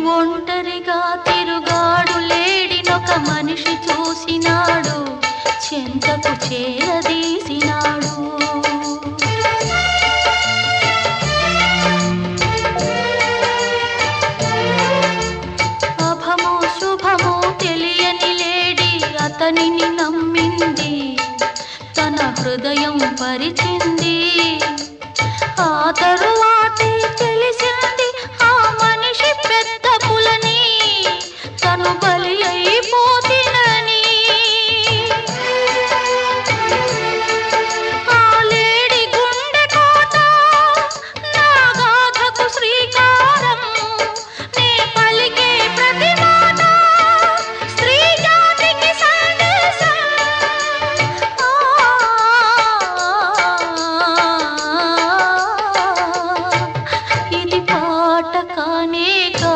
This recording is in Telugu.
ఒంటరిగా తిరుగాడు లేడినొక మనిషి చూసినాడు, చెంతకు చేరదీసినాడు. అభమో శుభమో తెలియని లేడి అతనిని నమ్మింది, తన హృదయం పరిచింది.